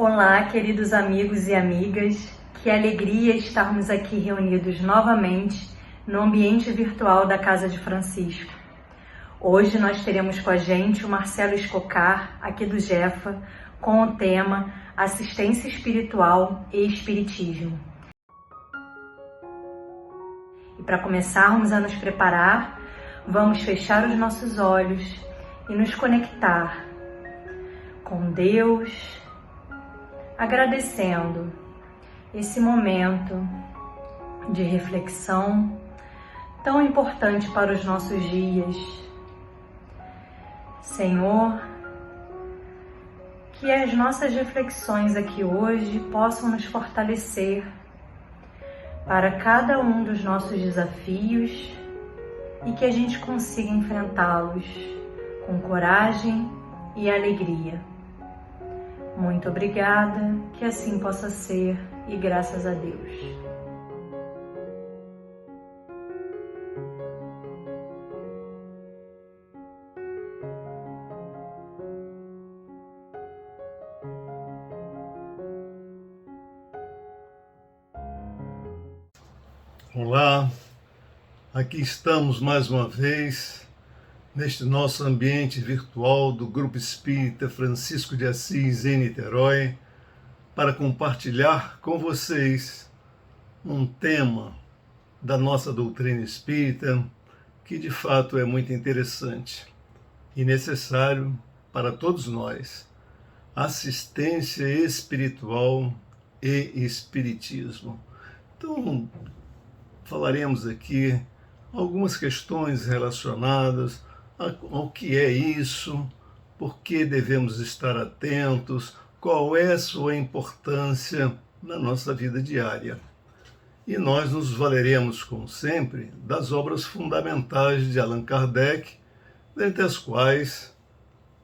Olá, queridos amigos e amigas, que alegria estarmos aqui reunidos novamente no ambiente virtual da Casa de Francisco. Hoje nós teremos com a gente o Marcelo Escocar, aqui do Jefa, com o tema Assistência Espiritual e Espiritismo. E para começarmos a nos preparar, vamos fechar os nossos olhos e nos conectar com Deus, agradecendo esse momento de reflexão tão importante para os nossos dias. Senhor, que as nossas reflexões aqui hoje possam nos fortalecer para cada um dos nossos desafios e que a gente consiga enfrentá-los com coragem e alegria. Muito obrigada, que assim possa ser e graças a Deus. Olá, aqui estamos mais uma vez neste nosso ambiente virtual do Grupo Espírita Francisco de Assis em Niterói para compartilhar com vocês um tema da nossa doutrina espírita que de fato é muito interessante e necessário para todos nós: assistência espiritual e espiritismo. Então, falaremos aqui algumas questões relacionadas ao que é isso, por que devemos estar atentos, qual é a sua importância na nossa vida diária. E nós nos valeremos, como sempre, das obras fundamentais de Allan Kardec, dentre as quais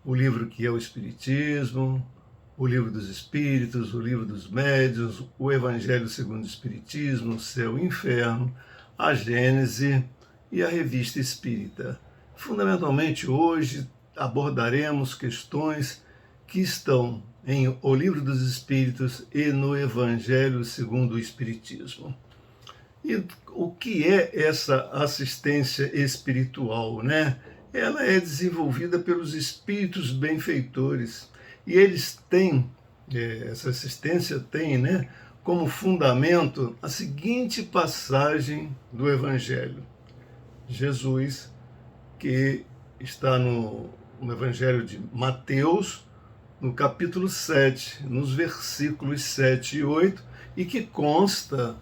o livro que é o Espiritismo, o Livro dos Espíritos, o Livro dos Médiuns, o Evangelho segundo o Espiritismo, o Céu e o Inferno, a Gênese e a Revista Espírita. Fundamentalmente, hoje abordaremos questões que estão em O Livro dos Espíritos e no Evangelho segundo o Espiritismo. E o que é essa assistência espiritual, né? Ela é desenvolvida pelos espíritos benfeitores e eles têm, essa assistência tem, né, como fundamento a seguinte passagem do Evangelho. Jesus, que está no Evangelho de Mateus, no capítulo 7, nos versículos 7 e 8, e que consta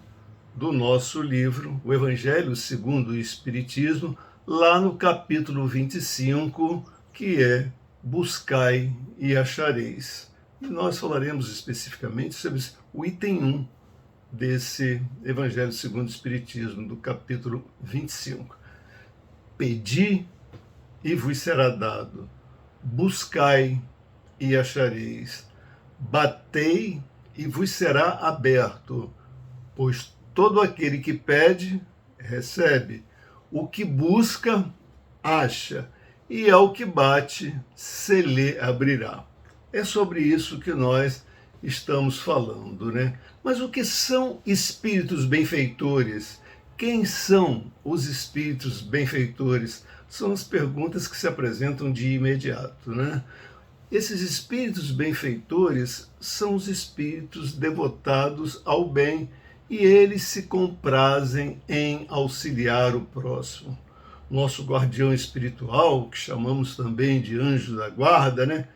do nosso livro, o Evangelho segundo o Espiritismo, lá no capítulo 25, que é Buscai e achareis. E nós falaremos especificamente sobre o item 1 desse Evangelho segundo o Espiritismo, do capítulo 25. Pedi e vos será dado, buscai e achareis, batei e vos será aberto, pois todo aquele que pede, recebe, o que busca, acha, e ao que bate, se lhe abrirá. É sobre isso que nós estamos falando, né? Mas o que são espíritos benfeitores? Quem são os espíritos benfeitores? São as perguntas que se apresentam de imediato, né? Esses espíritos benfeitores são os espíritos devotados ao bem e eles se comprazem em auxiliar o próximo. Nosso guardião espiritual, que chamamos também de anjo da guarda, né?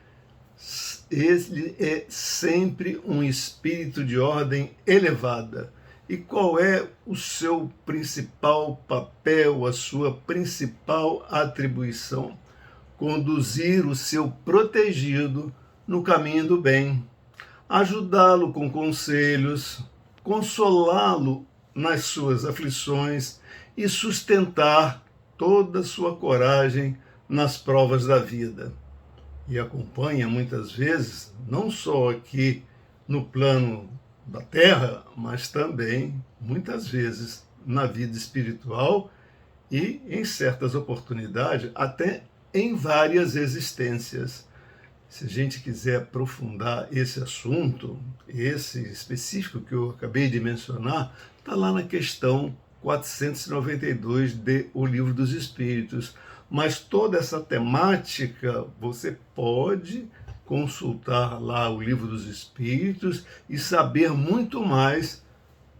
Ele é sempre um espírito de ordem elevada. E qual é o seu principal papel, a sua principal atribuição? Conduzir o seu protegido no caminho do bem, ajudá-lo com conselhos, consolá-lo nas suas aflições e sustentar toda a sua coragem nas provas da vida. E acompanha muitas vezes, não só aqui no plano da Terra, mas também, muitas vezes, na vida espiritual e, em certas oportunidades, até em várias existências. se a gente quiser aprofundar esse assunto, esse específico que eu acabei de mencionar, está lá na questão 492 de O Livro dos Espíritos. Mas toda essa temática você pode consultar lá o Livro dos Espíritos e saber muito mais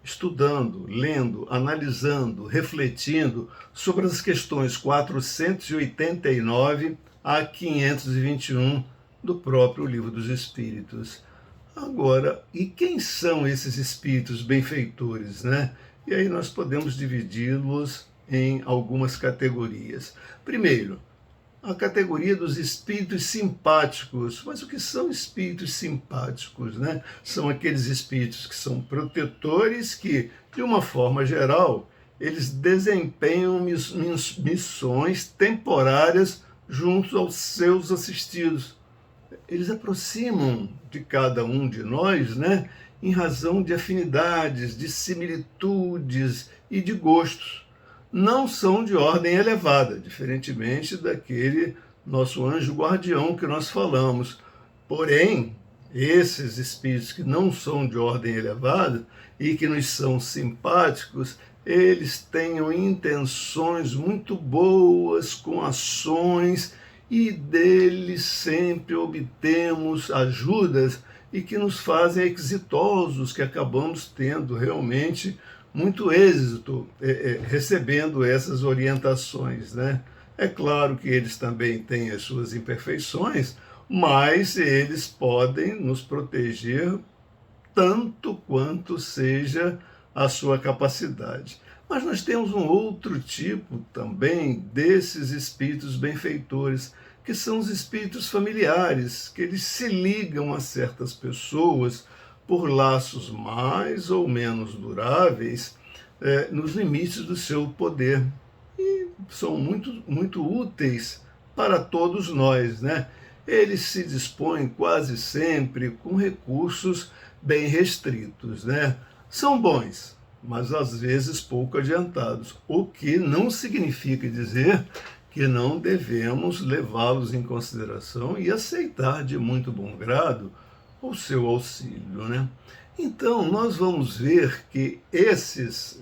estudando, lendo, analisando, refletindo sobre as questões 489 a 521 do próprio Livro dos Espíritos. Agora, e quem são esses espíritos benfeitores, né? E aí nós podemos dividi-los em algumas categorias. Primeiro, a categoria dos espíritos simpáticos. Mas o que são espíritos simpáticos, né? São aqueles espíritos que são protetores que, de uma forma geral, eles desempenham missões temporárias junto aos seus assistidos. Eles aproximam de cada um de nós, né? Em razão de afinidades, de similitudes e de gostos. Não são de ordem elevada, diferentemente daquele nosso anjo guardião que nós falamos. Porém, esses espíritos que não são de ordem elevada e que nos são simpáticos, eles tenham intenções muito boas, com ações, e deles sempre obtemos ajudas e que nos fazem exitosos, que acabamos tendo realmente muito êxito recebendo essas orientações, né? É claro que eles também têm as suas imperfeições, mas eles podem nos proteger tanto quanto seja a sua capacidade. Mas nós temos um outro tipo também desses espíritos benfeitores, que são os espíritos familiares, que eles se ligam a certas pessoas por laços mais ou menos duráveis, nos limites do seu poder. E são muito úteis para todos nós, né? Eles se dispõem quase sempre com recursos bem restritos, né? São bons, mas às vezes pouco adiantados, o que não significa dizer que não devemos levá-los em consideração e aceitar de muito bom grado o seu auxílio, né? Então, nós vamos ver que esses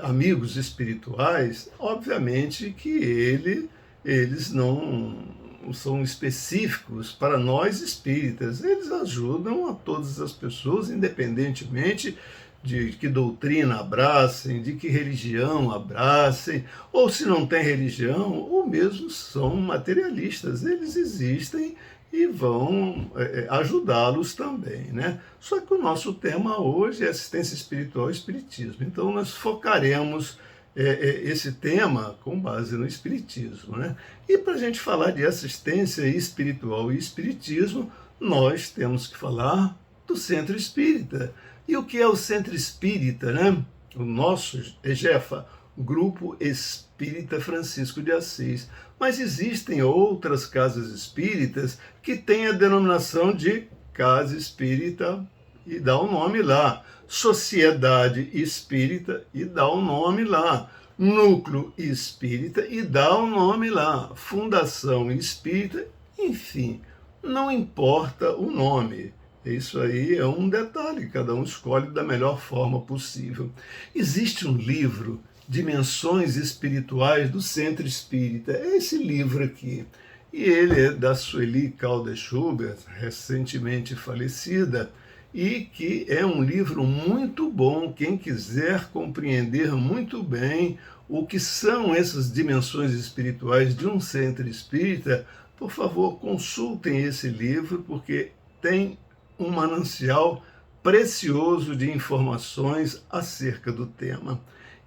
amigos espirituais, obviamente que eles não são específicos para nós espíritas, eles ajudam a todas as pessoas, independentemente de que doutrina abracem, de que religião abracem, ou se não tem religião, ou mesmo são materialistas, eles existem e vão ajudá-los também, né? Só que o nosso tema hoje é assistência espiritual e espiritismo, então nós focaremos esse tema com base no espiritismo, né? E para a gente falar de assistência espiritual e espiritismo, nós temos que falar do Centro Espírita. E o que é o Centro Espírita, né? O nosso EGEFA, Grupo Espírita Francisco de Assis. Mas existem outras casas espíritas que têm a denominação de Casa Espírita e dá o nome lá. Sociedade Espírita e dá o nome lá. Núcleo Espírita e dá o nome lá. Fundação Espírita, enfim, não importa o nome. Isso aí é um detalhe, cada um escolhe da melhor forma possível. Existe um livro, Dimensões Espirituais do Centro Espírita, é esse livro aqui. E ele é da Sueli Caldas Schubert, recentemente falecida, e que é um livro muito bom. Quem quiser compreender muito bem o que são essas dimensões espirituais de um centro espírita, por favor, consultem esse livro, porque tem um manancial precioso de informações acerca do tema.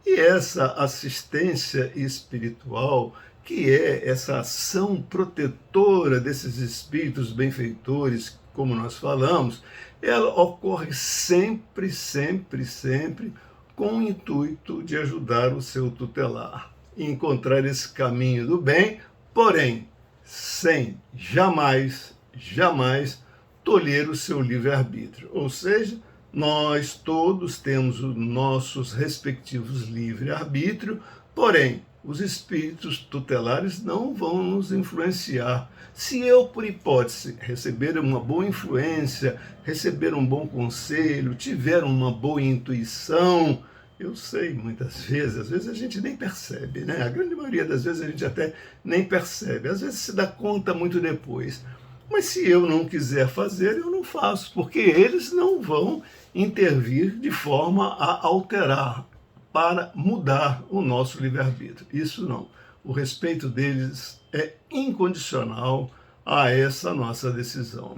E essa assistência espiritual, que é essa ação protetora desses espíritos benfeitores, como nós falamos, ela ocorre sempre, sempre, sempre com o intuito de ajudar o seu tutelar e encontrar esse caminho do bem, porém, sem jamais tolher o seu livre-arbítrio. Ou seja, nós todos temos os nossos respectivos livre-arbítrio, porém, os espíritos tutelares não vão nos influenciar. Se eu, por hipótese, receber uma boa influência, receber um bom conselho, tiver uma boa intuição, eu sei, muitas vezes, às vezes a gente nem percebe, né? A grande maioria das vezes a gente até nem percebe, às vezes se dá conta muito depois. Mas se eu não quiser fazer, eu não faço, porque eles não vão intervir de forma a alterar, para mudar o nosso livre-arbítrio. Isso não. O respeito deles é incondicional a essa nossa decisão.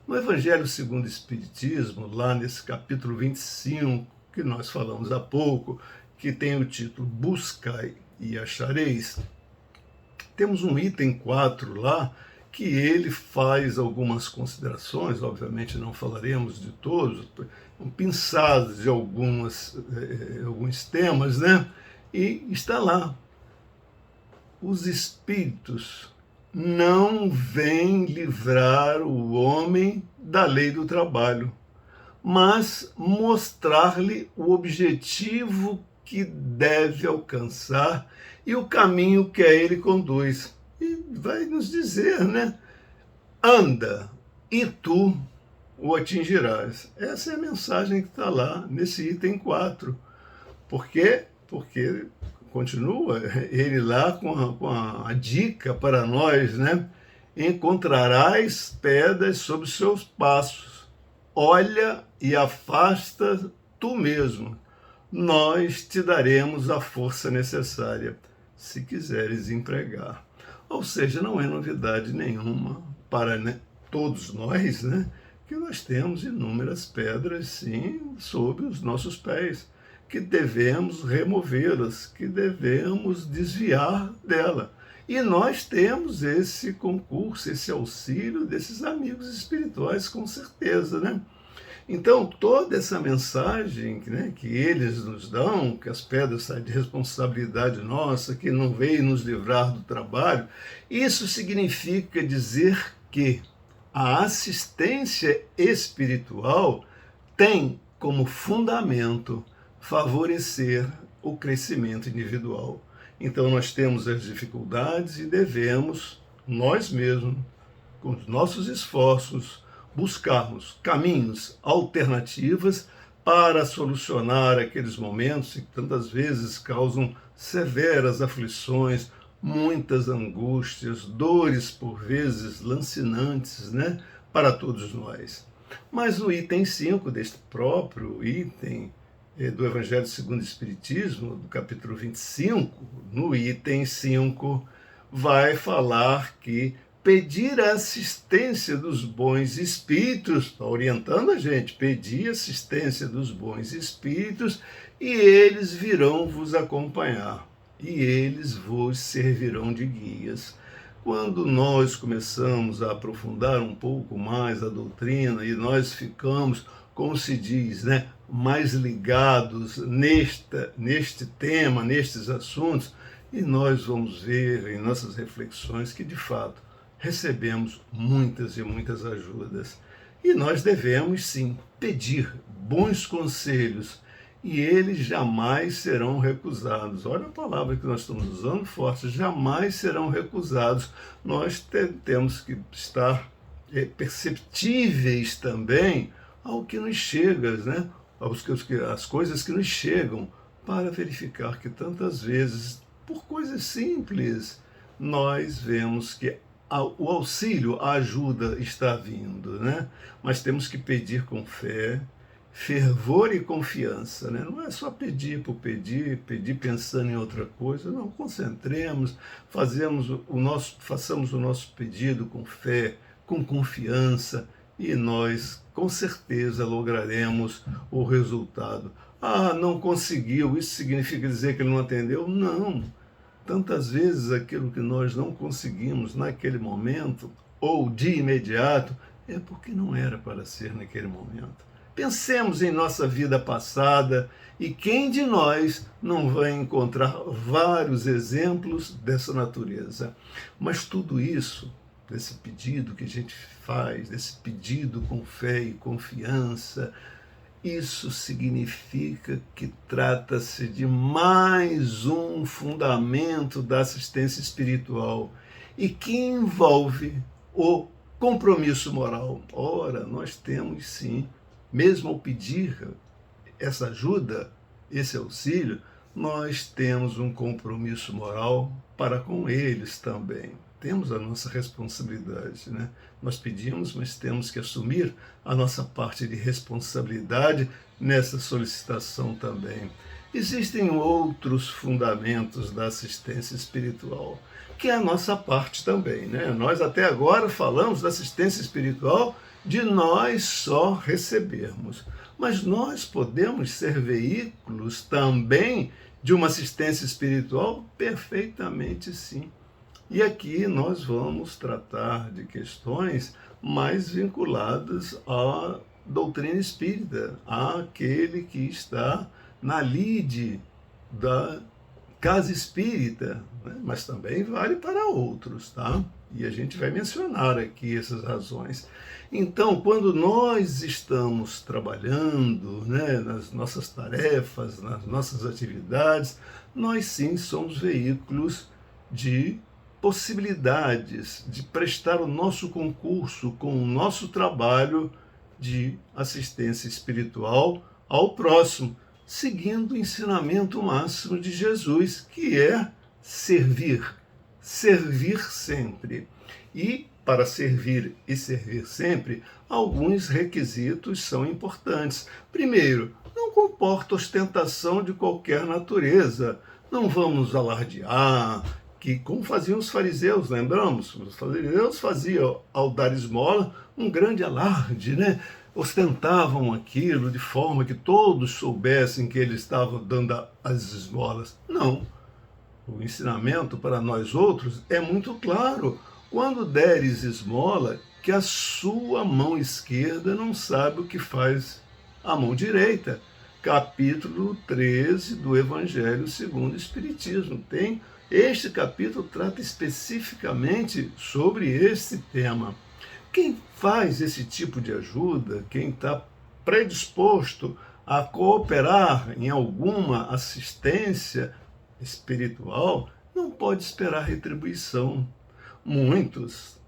No Evangelho segundo o Espiritismo, lá nesse capítulo 25, que nós falamos há pouco, que tem o título Buscai e Achareis, temos um item 4 lá, que ele faz algumas considerações, obviamente não falaremos de todos, pinçadas de alguns temas, né? E está lá. Os espíritos não vêm livrar o homem da lei do trabalho, mas mostrar-lhe o objetivo que deve alcançar e o caminho que a ele conduz. E vai nos dizer, né? Anda, e tu o atingirás. Essa é a mensagem que está lá nesse item 4. Por quê? Porque continua ele lá com a dica para nós, né? Encontrarás pedras sob os seus passos. Olha e afasta tu mesmo. Nós te daremos a força necessária, se quiseres empregar. Ou seja, não é novidade nenhuma para todos nós, né? Que nós temos inúmeras pedras, sim, sob os nossos pés, que devemos removê-las, que devemos desviar dela. E nós temos esse concurso, esse auxílio desses amigos espirituais, com certeza, né? Então, toda essa mensagem, né, que eles nos dão, que as pedras saem de responsabilidade nossa, que não veio nos livrar do trabalho, isso significa dizer que a assistência espiritual tem como fundamento favorecer o crescimento individual. Então, nós temos as dificuldades e devemos, nós mesmos, com os nossos esforços, buscarmos caminhos, alternativas para solucionar aqueles momentos que tantas vezes causam severas aflições, muitas angústias, dores por vezes lancinantes, né, para todos nós. Mas no item 5 deste próprio item do Evangelho segundo o Espiritismo, do capítulo 25, no item 5, vai falar que pedir a assistência dos bons espíritos, está orientando a gente, pedir assistência dos bons espíritos, e eles virão vos acompanhar, e eles vos servirão de guias. Quando nós começamos a aprofundar um pouco mais a doutrina, e nós ficamos, como se diz, né, mais ligados neste tema, nestes assuntos, e nós vamos ver em nossas reflexões que, de fato, recebemos muitas e muitas ajudas. E nós devemos, sim, pedir bons conselhos, e eles jamais serão recusados. Olha a palavra que nós estamos usando forte, jamais serão recusados. Nós temos que estar perceptíveis também ao que nos chega, né? As coisas que nos chegam, para verificar que tantas vezes, por coisas simples, nós vemos que o auxílio, a ajuda está vindo, né? Mas temos que pedir com fé, fervor e confiança, né? Não é só pedir por pedir, pedir pensando em outra coisa, não, concentremos, façamos o nosso pedido com fé, com confiança, e nós com certeza lograremos o resultado. Ah, não conseguiu, isso significa dizer que ele não atendeu? Não. Tantas vezes aquilo que nós não conseguimos naquele momento, ou de imediato, é porque não era para ser naquele momento. Pensemos em nossa vida passada, e quem de nós não vai encontrar vários exemplos dessa natureza? Mas tudo isso, desse pedido que a gente faz, desse pedido com fé e confiança, isso significa que trata-se de mais um fundamento da assistência espiritual e que envolve o compromisso moral. Ora, nós temos sim, mesmo ao pedir essa ajuda, esse auxílio, nós temos um compromisso moral para com eles também. Temos a nossa responsabilidade, né? Nós pedimos, mas temos que assumir a nossa parte de responsabilidade nessa solicitação também. Existem outros fundamentos da assistência espiritual, que é a nossa parte também, né? Nós até agora falamos da assistência espiritual de nós só recebermos, mas nós podemos ser veículos também de uma assistência espiritual? Perfeitamente sim. E aqui nós vamos tratar de questões mais vinculadas à doutrina espírita, àquele que está na lide da casa espírita, né? Mas também vale para outros, tá? E a gente vai mencionar aqui essas razões. Então, quando nós estamos trabalhando, né, nas nossas tarefas, nas nossas atividades, nós sim somos veículos de possibilidades de prestar o nosso concurso com o nosso trabalho de assistência espiritual ao próximo, seguindo o ensinamento máximo de Jesus, que é servir, servir sempre. E para servir e servir sempre, alguns requisitos são importantes. Primeiro, não comporta ostentação de qualquer natureza. Não vamos alardear, que como faziam os fariseus, lembramos? Os fariseus faziam, ao dar esmola, um grande alarde, né? Ostentavam aquilo de forma que todos soubessem que eles estavam dando as esmolas. Não. O ensinamento para nós outros é muito claro. Quando deres esmola, que a sua mão esquerda não sabe o que faz a mão direita. Capítulo 13 do Evangelho segundo o Espiritismo. Este capítulo trata especificamente sobre esse tema. Quem faz esse tipo de ajuda, quem está predisposto a cooperar em alguma assistência espiritual, não pode esperar retribuição. Muitas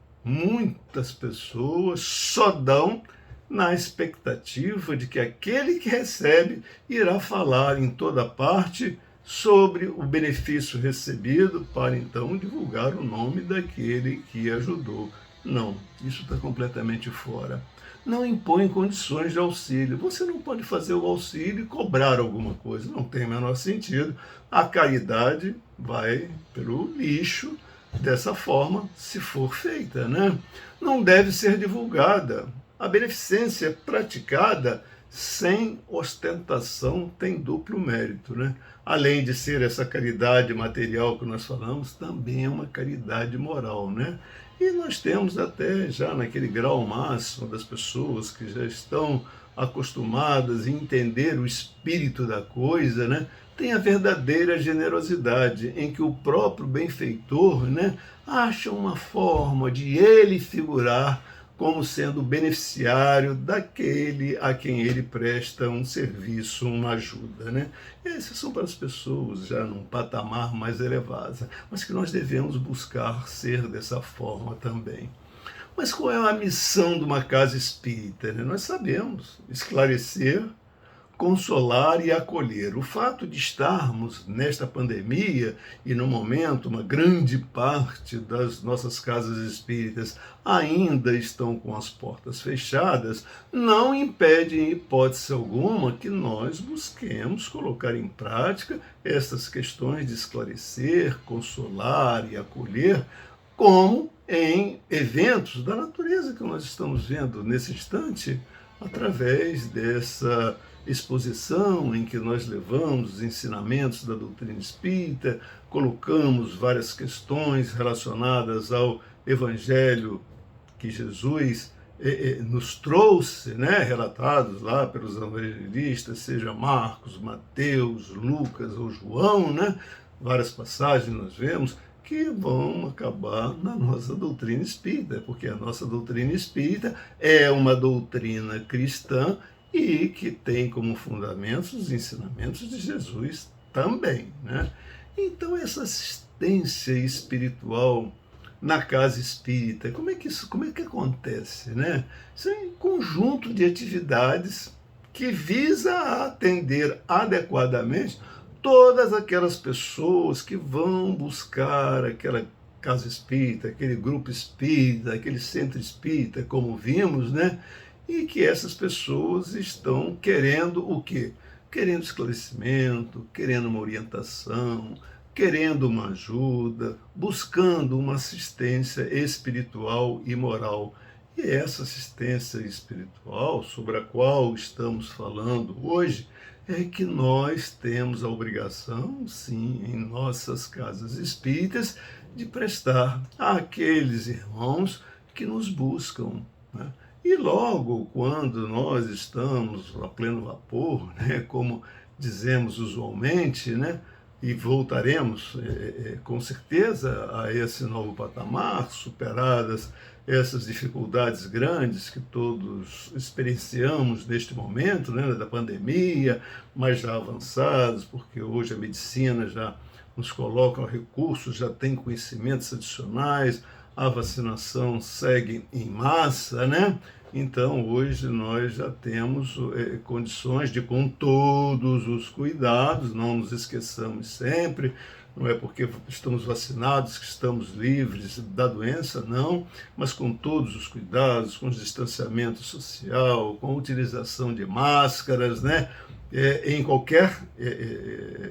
pessoas só dão na expectativa de que aquele que recebe irá falar em toda parte sobre o benefício recebido para então divulgar o nome daquele que ajudou. Não, isso está completamente fora. Não impõe condições de auxílio. Você não pode fazer o auxílio e cobrar alguma coisa. Não tem o menor sentido. A caridade vai pelo lixo dessa forma, se for feita, né? Não deve ser divulgada. A beneficência praticada sem ostentação tem duplo mérito, né? Além de ser essa caridade material que nós falamos, também é uma caridade moral, né? E nós temos até já naquele grau máximo das pessoas que já estão acostumadas a entender o espírito da coisa, né? Tem a verdadeira generosidade, em que o próprio benfeitor, né, acha uma forma de ele figurar como sendo beneficiário daquele a quem ele presta um serviço, uma ajuda, né? Essas são para as pessoas já num patamar mais elevado, mas que nós devemos buscar ser dessa forma também. Mas qual é a missão de uma casa espírita, né? Nós sabemos esclarecer, consolar e acolher. O fato de estarmos nesta pandemia e no momento uma grande parte das nossas casas espíritas ainda estão com as portas fechadas, não impede em hipótese alguma que nós busquemos colocar em prática essas questões de esclarecer, consolar e acolher, como em eventos da natureza que nós estamos vendo nesse instante, através dessa exposição em que nós levamos os ensinamentos da doutrina espírita, colocamos várias questões relacionadas ao Evangelho que Jesus nos trouxe, né, relatados lá pelos evangelistas, seja Marcos, Mateus, Lucas ou João, né, várias passagens nós vemos que vão acabar na nossa doutrina espírita, porque a nossa doutrina espírita é uma doutrina cristã e que tem como fundamentos os ensinamentos de Jesus também, né? Então, essa assistência espiritual na casa espírita, como é que acontece, né? Isso é um conjunto de atividades que visa atender adequadamente todas aquelas pessoas que vão buscar aquela casa espírita, aquele grupo espírita, aquele centro espírita, como vimos, né? E que essas pessoas estão querendo o quê? Querendo esclarecimento, querendo uma orientação, querendo uma ajuda, buscando uma assistência espiritual e moral. E essa assistência espiritual, sobre a qual estamos falando hoje, é que nós temos a obrigação, sim, em nossas casas espíritas, de prestar àqueles irmãos que nos buscam, né? E logo quando nós estamos a pleno vapor, né, como dizemos usualmente, né, e voltaremos com certeza a esse novo patamar, superadas essas dificuldades grandes que todos experienciamos neste momento, né, da pandemia, mas já avançados, porque hoje a medicina já nos coloca recursos, já tem conhecimentos adicionais, a vacinação segue em massa, né? Então, hoje nós já temos condições de, com todos os cuidados, não nos esqueçamos sempre, não é porque estamos vacinados que estamos livres da doença, não, mas com todos os cuidados, com o distanciamento social, com a utilização de máscaras, né? Em qualquer,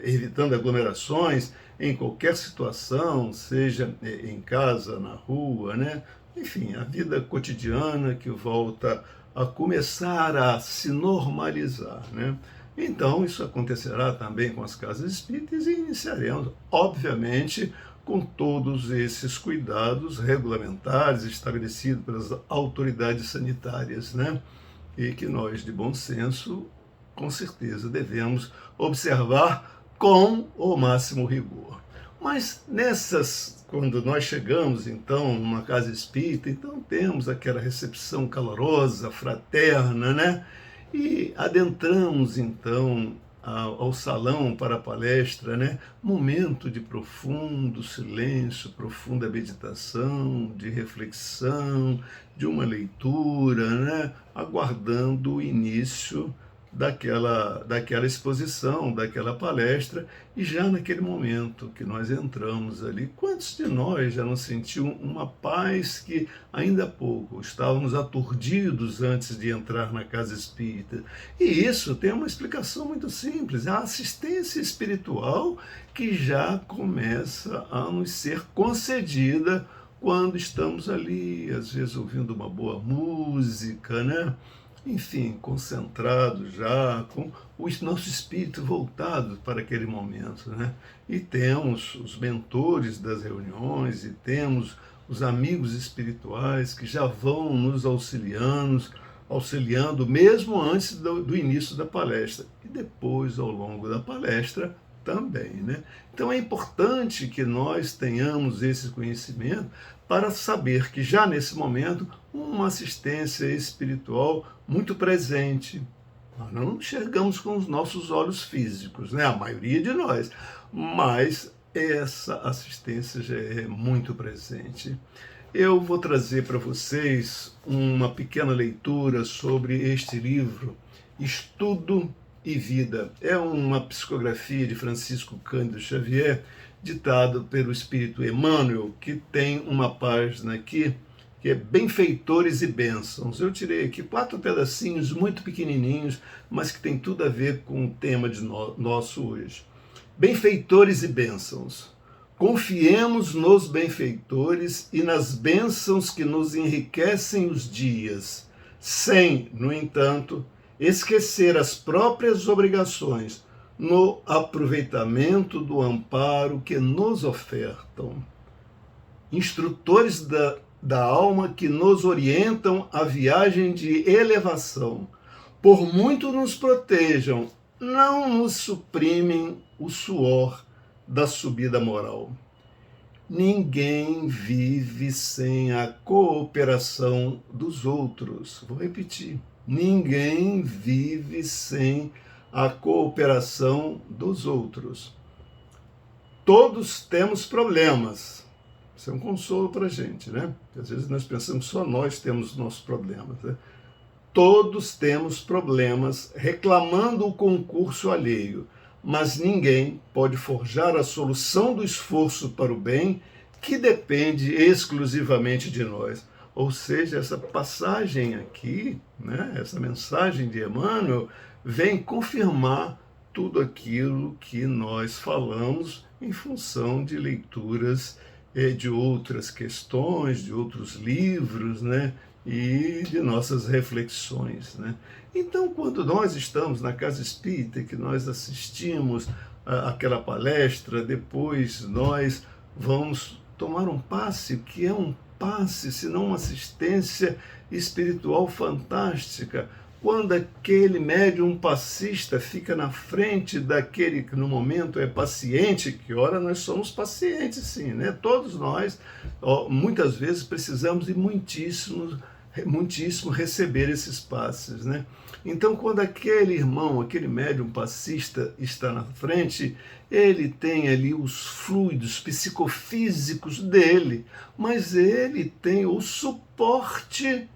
evitando aglomerações, em qualquer situação, seja em casa, na rua, né? Enfim, a vida cotidiana que volta a começar a se normalizar, né? Então, isso acontecerá também com as casas espíritas e iniciaremos, obviamente, com todos esses cuidados regulamentares estabelecidos pelas autoridades sanitárias, né? E que nós, de bom senso, com certeza devemos observar com o máximo rigor. Mas quando nós chegamos, então, numa casa espírita, então temos aquela recepção calorosa, fraterna, né? E adentramos, então, ao salão para a palestra, né? Momento de profundo silêncio, profunda meditação, de reflexão, de uma leitura, né? Aguardando o início daquela exposição, daquela palestra, e já naquele momento que nós entramos ali, quantos de nós já não sentiu uma paz que ainda há pouco estávamos aturdidos antes de entrar na casa espírita? E isso tem uma explicação muito simples, a assistência espiritual que já começa a nos ser concedida quando estamos ali, às vezes ouvindo uma boa música, né? Enfim, concentrado já, com o nosso espírito voltado para aquele momento, né? E temos os mentores das reuniões, e temos os amigos espirituais que já vão nos auxiliando mesmo antes do início da palestra, e depois, ao longo da palestra, também, né? Então é importante que nós tenhamos esse conhecimento para saber que já nesse momento uma assistência espiritual muito presente. Nós não enxergamos com os nossos olhos físicos, né? A maioria de nós, mas essa assistência já é muito presente. Eu vou trazer para vocês uma pequena leitura sobre este livro, Estudo e Vida. É uma psicografia de Francisco Cândido Xavier, ditado pelo Espírito Emmanuel, que tem uma página aqui, que é Benfeitores e Bênçãos. Eu tirei aqui 4 pedacinhos muito pequenininhos, mas que tem tudo a ver com o tema de nosso hoje. Benfeitores e Bênçãos. Confiemos nos benfeitores e nas bênçãos que nos enriquecem os dias, sem, no entanto, esquecer as próprias obrigações no aproveitamento do amparo que nos ofertam. Instrutores da alma que nos orientam a viagem de elevação, por muito nos protejam, não nos suprimem o suor da subida moral. Ninguém vive sem a cooperação dos outros. Vou repetir. Ninguém vive sem a cooperação dos outros. Todos temos problemas. Isso é um consolo para a gente, né? Porque às vezes nós pensamos que só nós temos nossos problemas, né? Todos temos problemas reclamando o concurso alheio, mas ninguém pode forjar a solução do esforço para o bem que depende exclusivamente de nós. Ou seja, essa passagem aqui, né, essa mensagem de Emmanuel, vem confirmar tudo aquilo que nós falamos em função de leituras de outras questões, de outros livros, né, e de nossas reflexões, né? Então, quando nós estamos na Casa Espírita, que nós assistimos àquela palestra, depois nós vamos tomar um passe, que é um passe, se não uma assistência espiritual fantástica, quando aquele médium passista fica na frente daquele que no momento é paciente, que ora nós somos pacientes sim, né? Todos nós, muitas vezes precisamos de muitíssimo receber esses passes, né? Então, quando aquele irmão, aquele médium passista está na frente, ele tem ali os fluidos psicofísicos dele, mas ele tem o suporte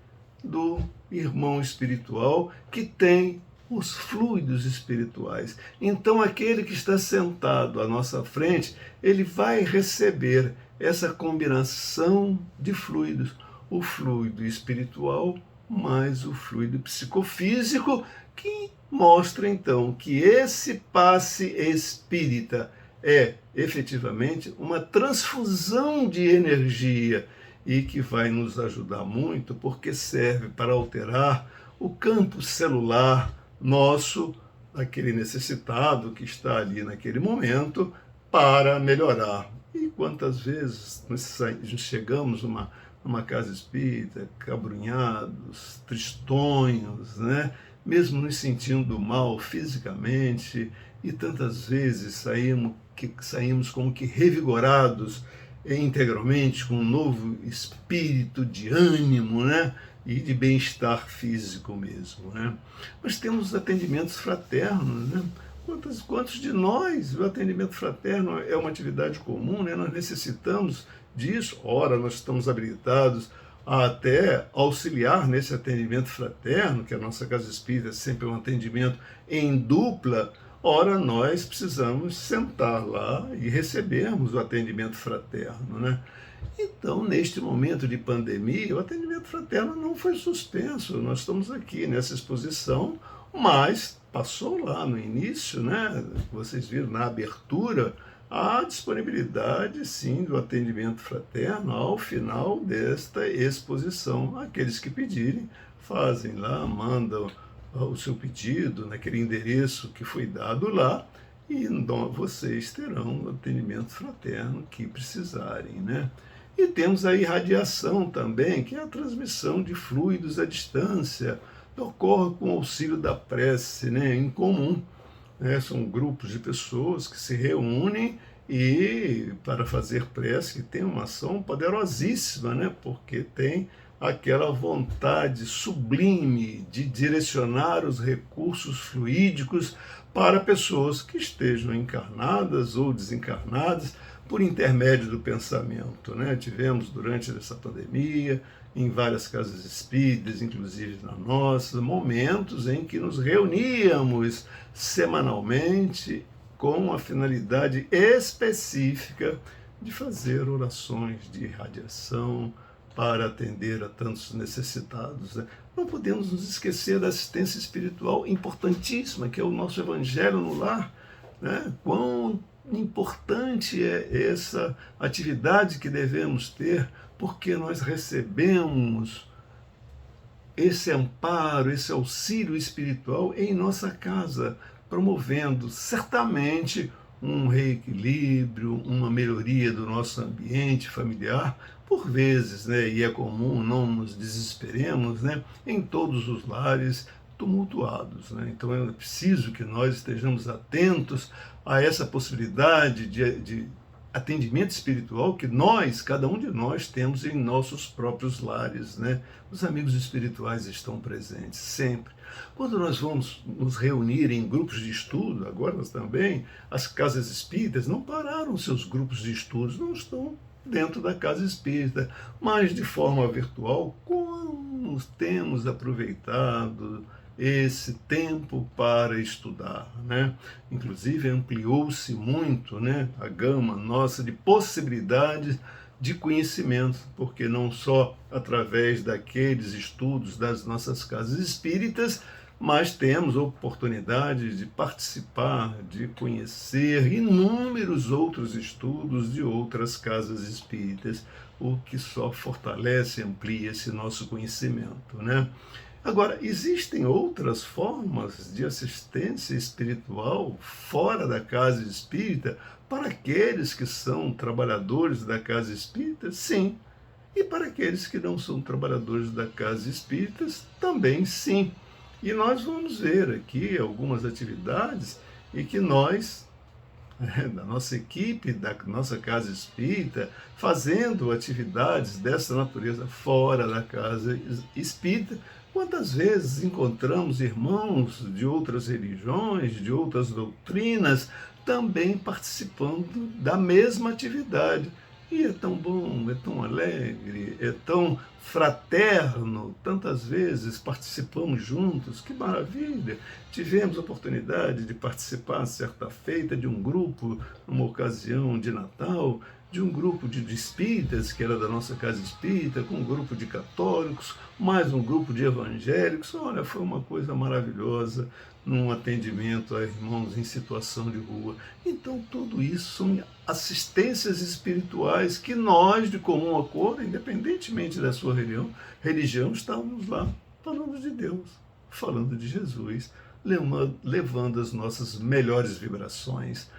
do irmão espiritual que tem os fluidos espirituais. Então, aquele que está sentado à nossa frente, ele vai receber essa combinação de fluidos, o fluido espiritual mais o fluido psicofísico, que mostra então que esse passe espírita é efetivamente uma transfusão de energia e que vai nos ajudar muito porque serve para alterar o campo celular nosso, daquele necessitado que está ali naquele momento, para melhorar. E quantas vezes nós chegamos numa casa espírita, cabrunhados, tristonhos, né? Mesmo nos sentindo mal fisicamente, e tantas vezes saímos como que revigorados integralmente, com um novo espírito de ânimo, né? E de bem-estar físico mesmo, né? Mas temos atendimentos fraternos, né? Quantos de nós o atendimento fraterno é uma atividade comum, né? Nós necessitamos disso. Ora, nós estamos habilitados a até auxiliar nesse atendimento fraterno, que a nossa Casa Espírita é sempre um atendimento em dupla. Ora, nós precisamos sentar lá e recebermos o atendimento fraterno, né? Então, neste momento de pandemia, o atendimento fraterno não foi suspenso. Nós estamos aqui nessa exposição, mas passou lá no início, né? Vocês viram na abertura a disponibilidade, sim, do atendimento fraterno ao final desta exposição. Aqueles que pedirem, fazem lá, mandam o seu pedido naquele endereço que foi dado lá, e então vocês terão o atendimento fraterno que precisarem, né? E temos a irradiação também, que é a transmissão de fluidos à distância, que ocorre com o auxílio da prece, né, em comum. São grupos de pessoas que se reúnem e para fazer prece, que tem uma ação poderosíssima, né, porque tem aquela vontade sublime de direcionar os recursos fluídicos para pessoas que estejam encarnadas ou desencarnadas por intermédio do pensamento, né? Tivemos durante essa pandemia, em várias casas espíritas, inclusive na nossa, momentos em que nos reuníamos semanalmente com a finalidade específica de fazer orações de irradiação para atender a tantos necessitados, né? Não podemos nos esquecer da assistência espiritual importantíssima, que é o nosso Evangelho no Lar, né? Quão importante é essa atividade que devemos ter, porque nós recebemos esse amparo, esse auxílio espiritual em nossa casa, promovendo certamente um reequilíbrio, uma melhoria do nosso ambiente familiar, por vezes, né, e é comum, não nos desesperemos, né, em todos os lares tumultuados, né? Então é preciso que nós estejamos atentos a essa possibilidade de atendimento espiritual que nós, cada um de nós, temos em nossos próprios lares, né? Os amigos espirituais estão presentes sempre. Quando nós vamos nos reunir em grupos de estudo, agora também, as casas espíritas não pararam seus grupos de estudos, não estão dentro da casa espírita, mas de forma virtual, como temos aproveitado esse tempo para estudar, né? Inclusive ampliou-se muito, né, a gama nossa de possibilidades de conhecimento, porque não só através daqueles estudos das nossas casas espíritas, mas temos oportunidade de participar, de conhecer inúmeros outros estudos de outras casas espíritas, o que só fortalece e amplia esse nosso conhecimento, né? Agora, existem outras formas de assistência espiritual fora da casa espírita para aqueles que são trabalhadores da casa espírita? Sim. E para aqueles que não são trabalhadores da casa espírita? Também sim. E nós vamos ver aqui algumas atividades em que nós, da nossa equipe, da nossa casa espírita, fazendo atividades dessa natureza fora da casa espírita. Quantas vezes encontramos irmãos de outras religiões, de outras doutrinas, também participando da mesma atividade? E é tão bom, é tão alegre, é tão fraterno, tantas vezes participamos juntos, que maravilha! Tivemos a oportunidade de participar, certa feita, de um grupo, numa ocasião de Natal, de um grupo de espíritas, que era da nossa casa espírita, com um grupo de católicos, mais um grupo de evangélicos. Olha, foi uma coisa maravilhosa, num atendimento a irmãos em situação de rua. Então, tudo isso são assistências espirituais que nós, de comum acordo, independentemente da sua religião, estávamos lá falando de Deus, falando de Jesus, levando as nossas melhores vibrações.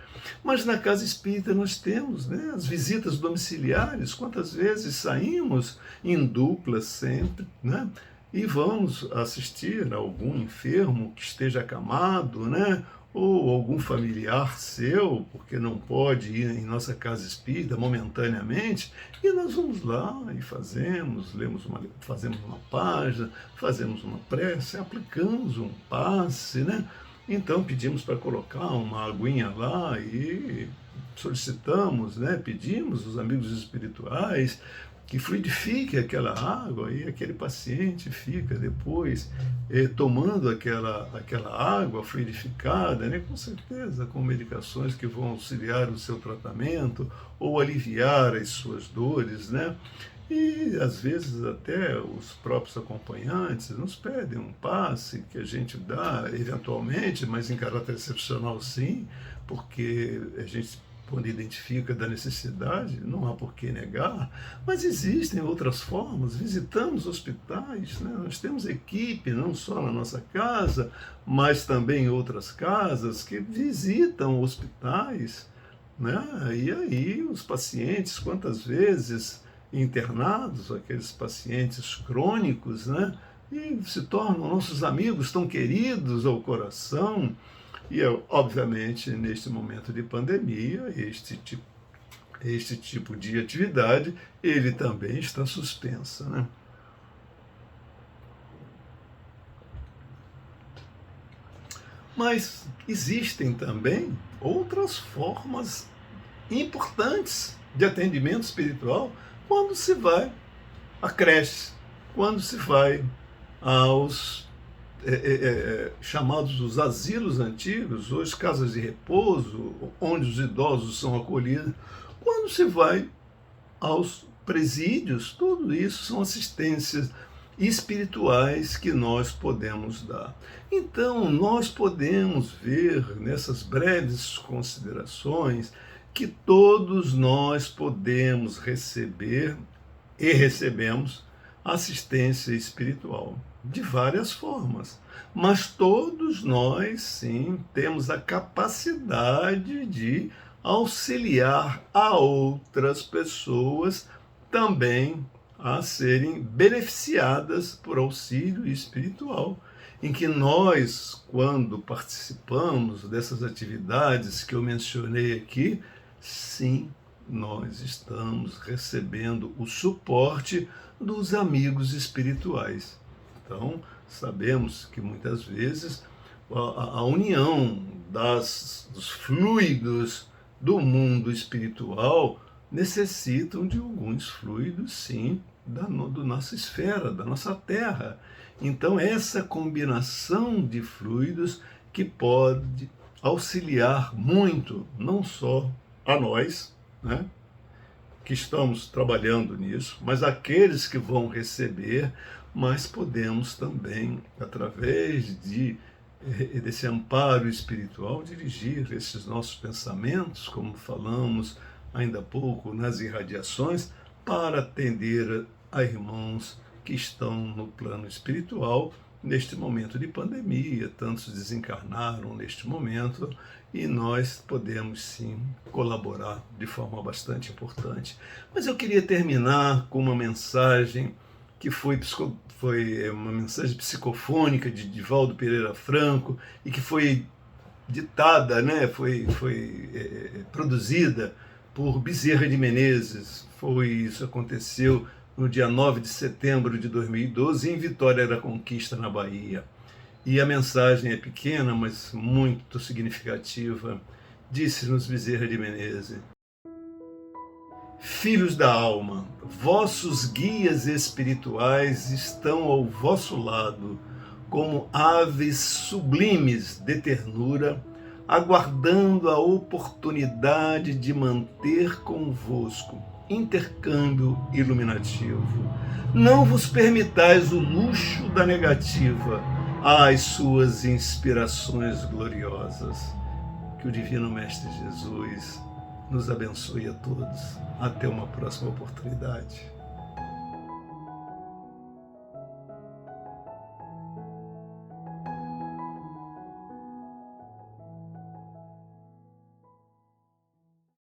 Mas na casa espírita nós temos, né, as visitas domiciliares. Quantas vezes saímos em dupla sempre, né, e vamos assistir a algum enfermo que esteja acamado, né, ou algum familiar seu, porque não pode ir em nossa casa espírita momentaneamente, e nós vamos lá e fazemos uma página, fazemos uma prece, aplicamos um passe, né? Então pedimos para colocar uma aguinha lá e solicitamos, né, pedimos aos amigos espirituais que fluidifique aquela água, e aquele paciente fica depois tomando aquela água fluidificada, né, com certeza com medicações que vão auxiliar o seu tratamento ou aliviar as suas dores, né? E às vezes até os próprios acompanhantes nos pedem um passe que a gente dá eventualmente, mas em caráter excepcional sim, porque a gente, quando identifica da necessidade, não há por que negar, mas existem outras formas. Visitamos hospitais, né? Nós temos equipe, não só na nossa casa, mas também em outras casas, que visitam hospitais, né? E aí os pacientes, quantas vezes internados, aqueles pacientes crônicos, né? E se tornam nossos amigos tão queridos ao coração. E, obviamente, neste momento de pandemia, este tipo de atividade, ele também está suspensa, né? Mas existem também outras formas importantes de atendimento espiritual quando se vai à creche, quando se vai aos chamados os asilos antigos, ou as casas de repouso, onde os idosos são acolhidos, quando se vai aos presídios. Tudo isso são assistências espirituais que nós podemos dar. Então, nós podemos ver nessas breves considerações que todos nós podemos receber e recebemos assistência espiritual de várias formas, mas todos nós sim temos a capacidade de auxiliar a outras pessoas também a serem beneficiadas por auxílio espiritual, em que nós, quando participamos dessas atividades que eu mencionei aqui, sim, nós estamos recebendo o suporte dos amigos espirituais. Então, sabemos que muitas vezes a união dos fluidos do mundo espiritual necessitam de alguns fluidos, sim, da nossa esfera, da nossa Terra. Então, essa combinação de fluidos que pode auxiliar muito, não só a nós, né, que estamos trabalhando nisso, mas aqueles que vão receber, mas podemos também, através desse amparo espiritual, dirigir esses nossos pensamentos, como falamos ainda há pouco nas irradiações, para atender a irmãos que estão no plano espiritual neste momento de pandemia. Tantos desencarnaram neste momento e nós podemos sim colaborar de forma bastante importante. Mas eu queria terminar com uma mensagem que foi uma mensagem psicofônica de Divaldo Pereira Franco e que foi ditada, né, foi produzida por Bezerra de Menezes. Isso aconteceu no dia 9 de setembro de 2012, em Vitória da Conquista, na Bahia. E a mensagem é pequena, mas muito significativa. Disse-nos Bezerra de Menezes: filhos da alma, vossos guias espirituais estão ao vosso lado, como aves sublimes de ternura, aguardando a oportunidade de manter convosco intercâmbio iluminativo. Não vos permitais o luxo da negativa às suas inspirações gloriosas. Que o Divino Mestre Jesus nos abençoe a todos. Até uma próxima oportunidade.